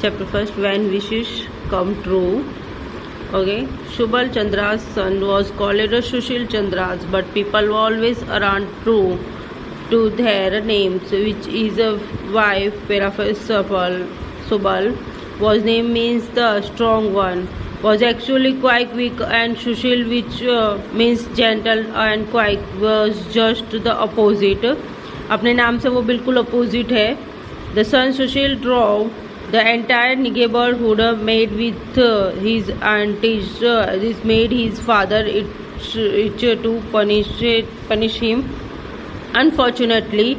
Chapter first, when wishes come true. Okay, Shubal Chandra's son was called Sushil Chandras, but people always aren't true to their names, which is a wife. Paraphrase Subal was name means the strong one, was actually quite weak, and Sushil, which means gentle, and quite was just the opposite. अपने नाम से वो बिल्कुल opposite है. The son Sushil drove the entire neighborhood made with his aunties. This made his father itch to punish him. Unfortunately,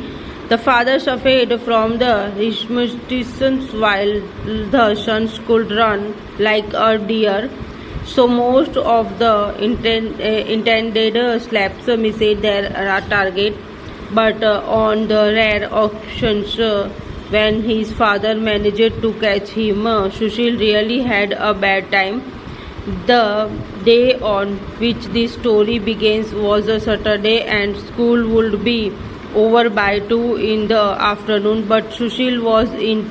the father suffered from the rheumatism while the sons could run like a deer. So most of the intended slaps missed their target. But on the rare occasions when his father managed to catch him, Sushil really had a bad time. The day on which this story begins was a Saturday, and school would be over by 2 in the afternoon. But Sushil was in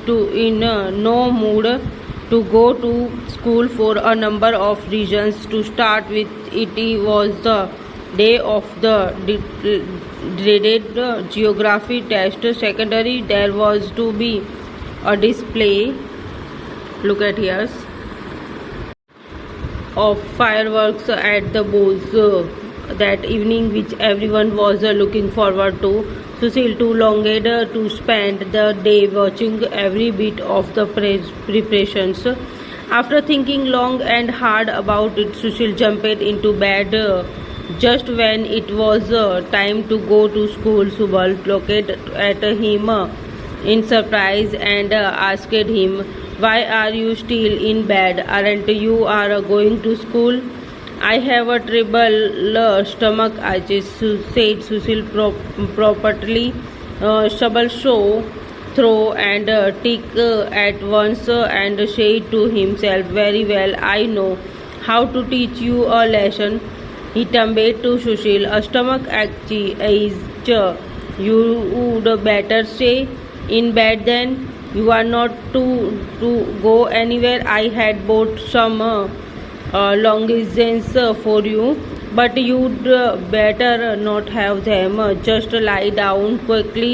no mood to go to school for a number of reasons. To start with, it was the day of the dreaded geography test. Secondary, there was to be a display, look at here, of fireworks at the Bose that evening, which everyone was looking forward to. Sushil too longed to spend the day watching every bit of the preparations. After thinking long and hard about it, Sushil jumped into bed just when it was time to go to school. Subal looked at him in surprise and asked him, "Why are you still in bed? Aren't you are going to school?" "I have a terrible stomach ache," said Sushil properly. Subal show throw and tick at once and said to himself, "Very well, I know how to teach you a lesson." He turned to Sushil. "A stomach ache is you would better stay in bed then. You are not to go anywhere. I had bought some longigens for you, but you'd better not have them. Just lie down quickly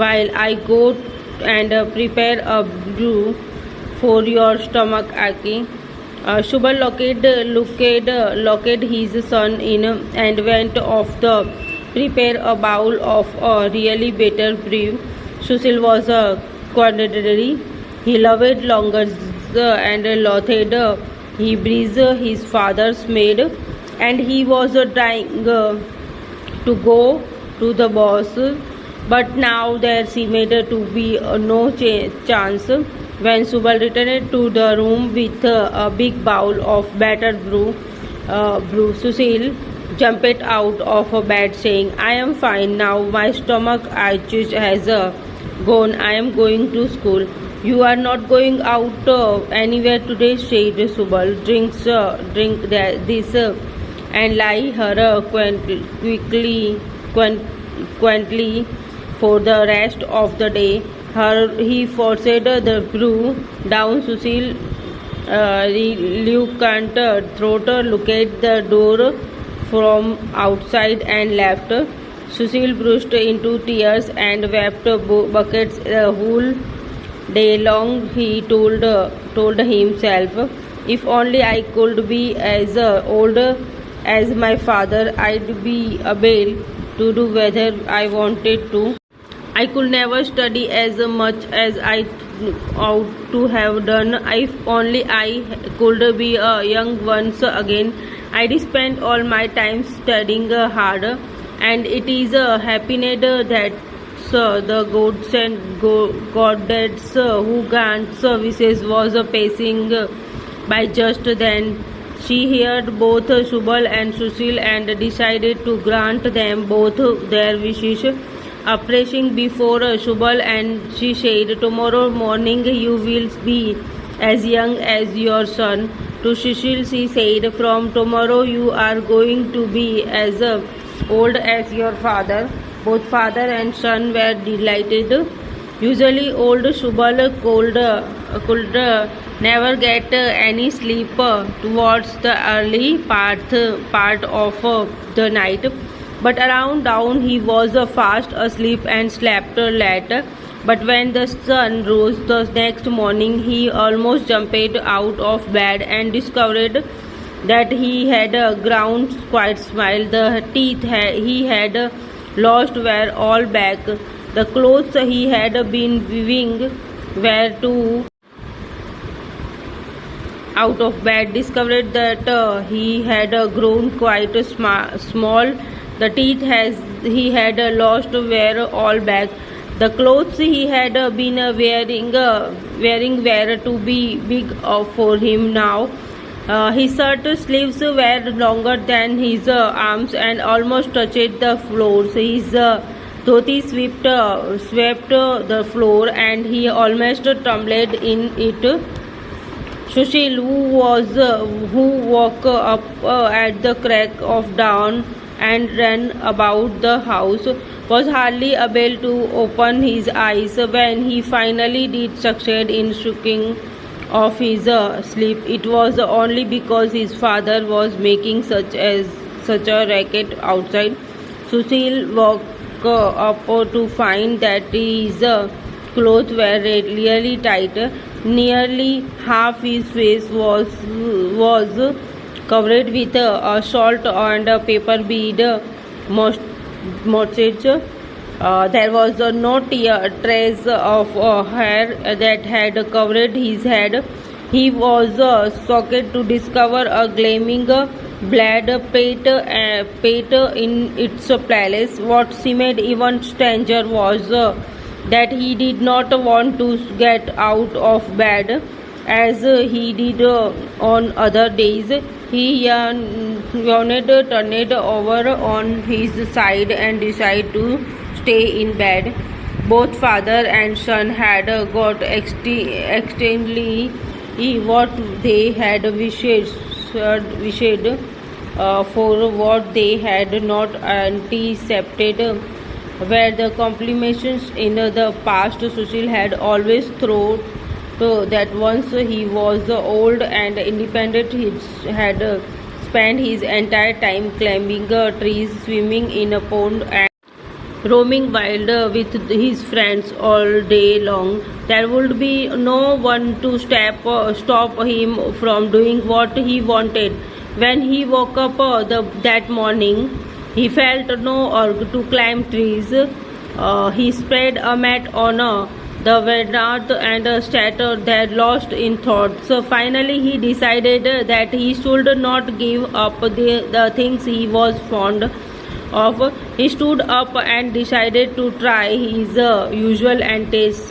while I go and prepare a brew for your stomach ache." Shubal locked his son in and went off to prepare a bowl of a really bitter brew. Sushil was a quandary. He loved longers and loathed he breathed his father's maid, and he was trying to go to the boss. But now there seemed to be no chance. When Subal returned to the room with a big bowl of battered brew, Sushil jumped out of bed saying, "I am fine now. My stomach ache has gone. I am going to school." "You are not going out anywhere today," said Subal. Drink this and lie her quaintly for the rest of the day. He forced the brew down Sushil's reluctant throat, looked at the door from outside and left. Sushil burst into tears and wept buckets the whole day long. He told himself, "If only I could be as old as my father, I'd be able to do whatever I wanted to. I could never study as much as I ought to have done. If only I could be young once again. I'd spend all my time studying hard, and it is a happiness that the goddess who grants services was passing by just then." She heard both Subal and Sushil and decided to grant them both their wishes. Approaching before Subal, and she said, "Tomorrow morning you will be as young as your son." To Sushil she said, "From tomorrow you are going to be as old as your father." Both father and son were delighted. Usually, old Shubal could never get any sleep towards the early part of the night. But around dawn, he was fast asleep and slept late. But when the sun rose the next morning, he almost jumped out of bed and discovered that he had grown quite small. The teeth he had lost were all back. The clothes he had been weaving were too out of bed. Discovered that he had grown quite small. The teeth he had lost were all back. The clothes he had been wearing were to be big for him now. His shirt sleeves were longer than his arms and almost touched the floor. His dhoti swept the floor and he almost tumbled in it. Sushil, who woke up at the crack of dawn and ran about the house, was hardly able to open his eyes. When he finally did succeed in shaking off his sleep, it was only because his father was making such a racket outside. Sushil woke up to find that his clothes were really tight. Nearly half his face was covered with a salt and a paper bead morsage. There was no trace of hair that had covered his head. He was shocked to discover a gleaming blade pate in its place. What seemed even stranger was that he did not want to get out of bed as he did on other days. He yawned, turned over on his side and decided to stay in bed. Both father and son had got extremely what they had wished for what they had not anticipated were the complications in the past. Sushil had always thought that once he was old and independent, he had spent his entire time climbing trees, swimming in a pond, and roaming wild with his friends all day long. There would be no one to stop him from doing what he wanted. When he woke up that morning, he felt no urge to climb trees. He spread a mat on the veranda and sat there lost in thought. So finally he decided that he should not give up the things he was fond of. He stood up and decided to try his usual antics.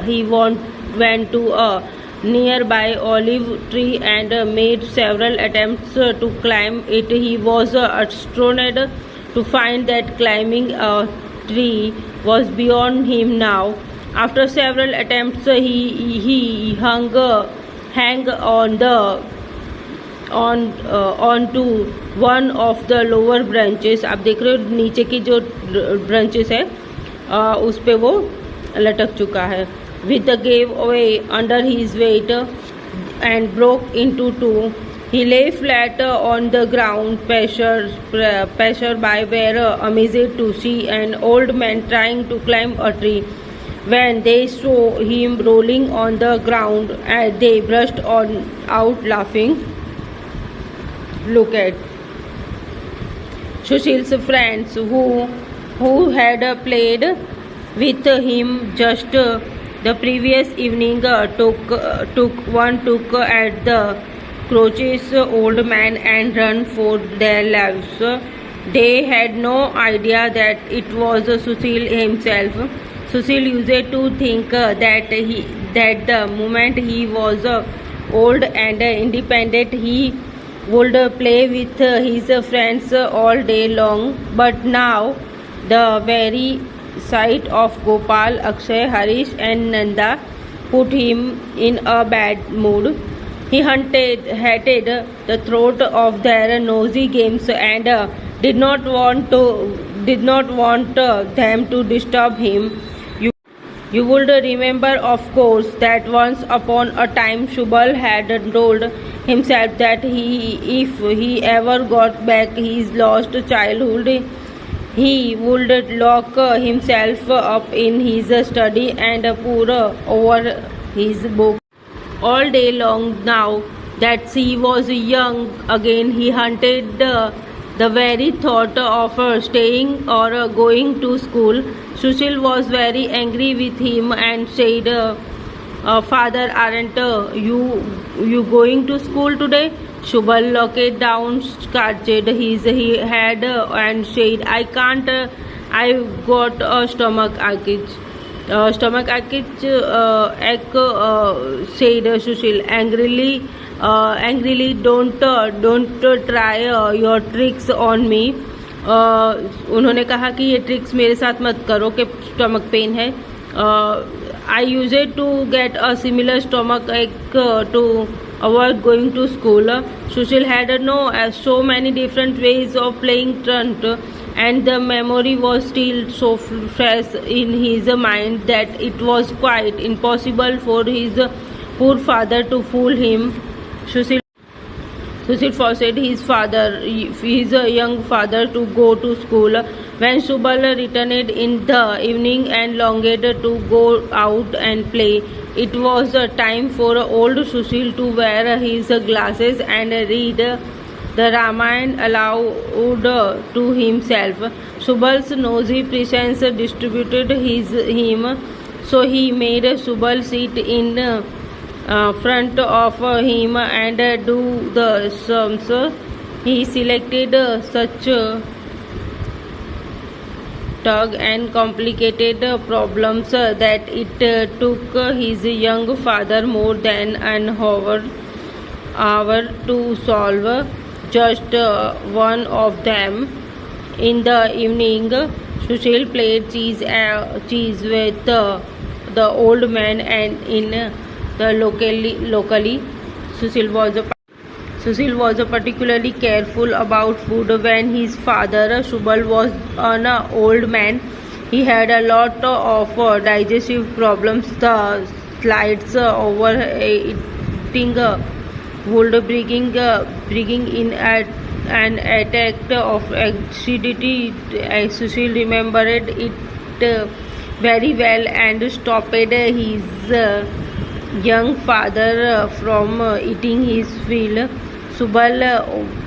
He went to a nearby olive tree and made several attempts to climb it. He was astonished to find that climbing a tree was beyond him now. After several attempts, he hung on to one of the lower branches. आप देख रहे हो नीचे की जो branches है उस पे वो लटक चुका है. With the gave away under his weight and broke into two. He lay flat on the ground. Passer-by were amazed to see an old man trying to climb a tree. When they saw him rolling on the ground, they burst out laughing. Look at Sushil's friends who had played with him just the previous evening took at the crutches old man and ran for their lives. They had no idea that it was Sushil himself. Sushil used to think that the moment he was old and independent, he would play with his friends all day long. But now the very sight of Gopal, Akshay, Harish and Nanda put him in a bad mood. He hated the throat of their nosy games and did not want them to disturb him. You would remember, of course, that once upon a time Shubal had told himself that if he ever got back his lost childhood, he would lock himself up in his study and pore over his book all day long. Now that he was young again, he hunted the very thought of staying or going to school. Sushil was very angry with him and said, Father, aren't you going to school today? Shubal looked down, scratched his head and said, I can't, I've got a stomach ache. Stomach ache, said Sushil angrily. Don't try your tricks on me. उन्होंने कहा कि ये tricks मेरे साथ मत करो कि stomach pain है. I used to get a similar stomach ache to avoid going to school. Sushil had so many different ways of playing truant, and the memory was still so fresh in his mind that it was quite impossible for his poor father to fool him. Sushil forced his young father to go to school. When Shubal returned in the evening and longed to go out and play, it was time for old Sushil to wear his glasses and read the Ramayana aloud to himself. Shubal's nosy presence distributed him, so he made Shubal sit in front of him and do the sums. He selected such tug and complicated problems that it took his young father more than an hour to solve just one of them. In the evening, Sushil played cheese with the old man, and in the locally Sushil was particularly careful about food. When his father Shubal was an old man, he had a lot of digestive problems. The slides overeating would bringing in an attack of acidity. Sushil remembered it very well and stopped his young father from eating his fill. Subal,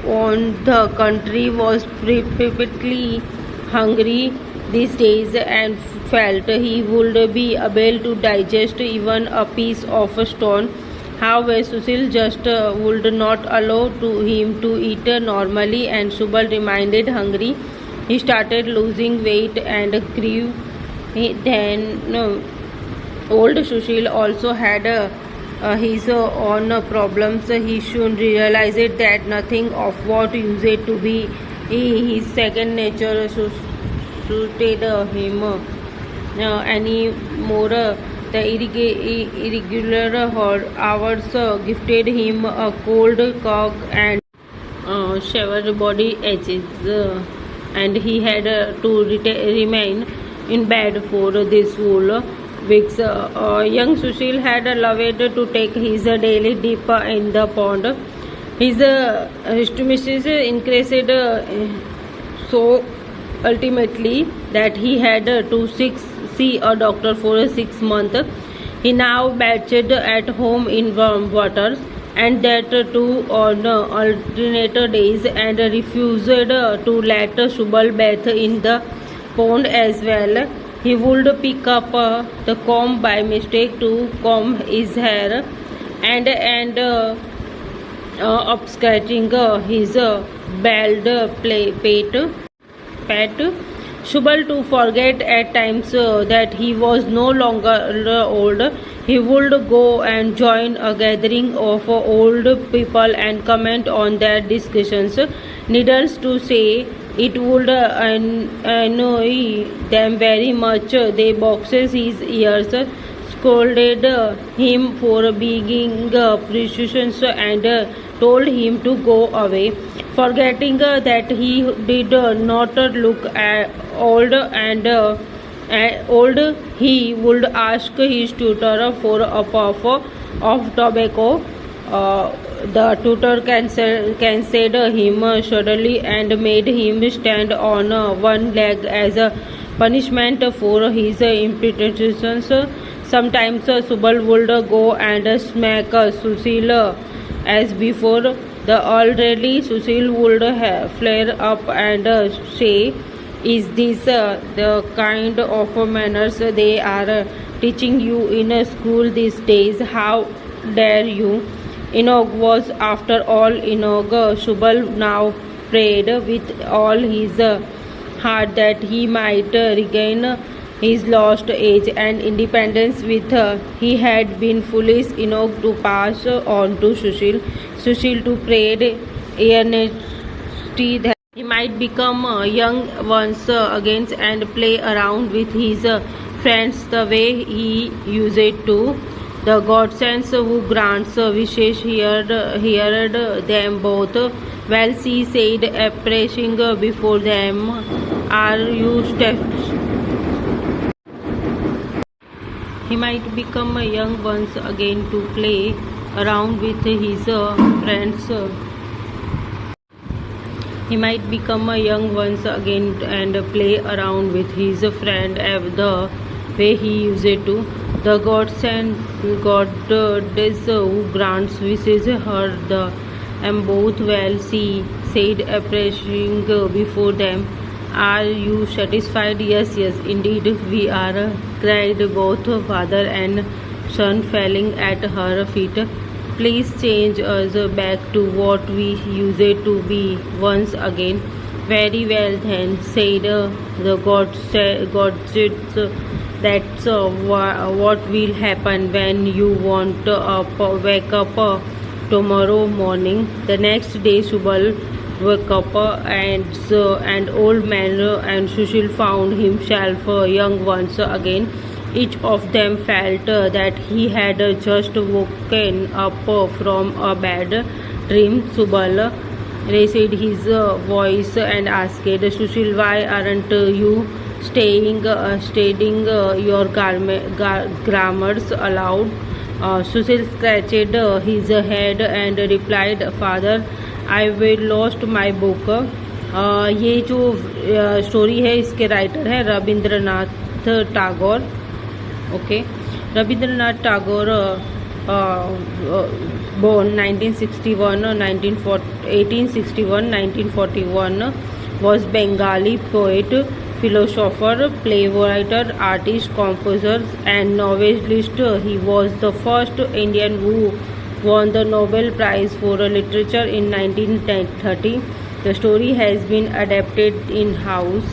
on the contrary, was perpetually hungry these days and felt he would be able to digest even a piece of a stone. However, Sushil just would not allow him to eat normally, and Subal remained hungry. He started losing weight and grew. Old Sushil also had his own problems. He soon realized that nothing of what used to be his second nature suited him anymore. The irregular hours gifted him a cold cock and shiver body aches, and he had to remain in bed for this whole weeks. Young Sushil had loved to take his daily dip in the pond. His hysteresis increased so ultimately that he had to see a doctor for 6 months. He now bathed at home in warm water, and that too on alternate days, and refused to let Shubal bathe in the pond as well. He would pick up the comb by mistake to comb his hair and up scratching his bald pet. Shubal to forget at times that he was no longer old. He would go and join a gathering of old people and comment on their discussions. Needless to say, it would annoy them very much. They boxed his ears, scolded him for being precious, and told him to go away, forgetting that he did not look old and old, he would ask his tutor for a puff of tobacco. The tutor cancelled him suddenly and made him stand on one leg as a punishment for his impertinence. Sometimes Subal would go and smack Susil as before. The already Susil would flare up and say, "Is this the kind of manners they are teaching you in a school these days? How dare you?" Inog was, after all, Inog. Subal now prayed with all his heart that he might regain his lost age and independence with her. He had been foolish enough to pass on to Sushil. Sushil to pray earnestly that he might become young once again and play around with his friends the way he used to. The godsends who grants wishes heard them both. Well, she said, approaching before them, "Are you steps?" He might become young once again to play around with his friends. He might become young once again and play around with his friend the way he used to. The goddess who grants wishes heard them both. Well, she said, approaching before them, "Are you satisfied?" "Yes, yes, indeed we are," cried both father and son, falling at her feet. "Please change us back to what we used to be once again." "Very well then," said the goddess, "that's what will happen when you wake up tomorrow morning." The next day Subal woke up and old man and Sushil found himself young once again. Each of them felt that he had just woken up from a bad dream. Subal raised his voice and asked Sushil, "Why aren't you studying your grammars aloud?" Sushil scratched his head and replied, "Father, I will lost my book." ये जो story है इसके writer है Rabindranath Tagore. Okay, Rabindranath Tagore born 1961 1861 1941 was Bengali poet, philosopher, playwright, artist, composer and novelist. He was the first Indian who won the Nobel Prize for Literature in 1930. The story has been adapted in house.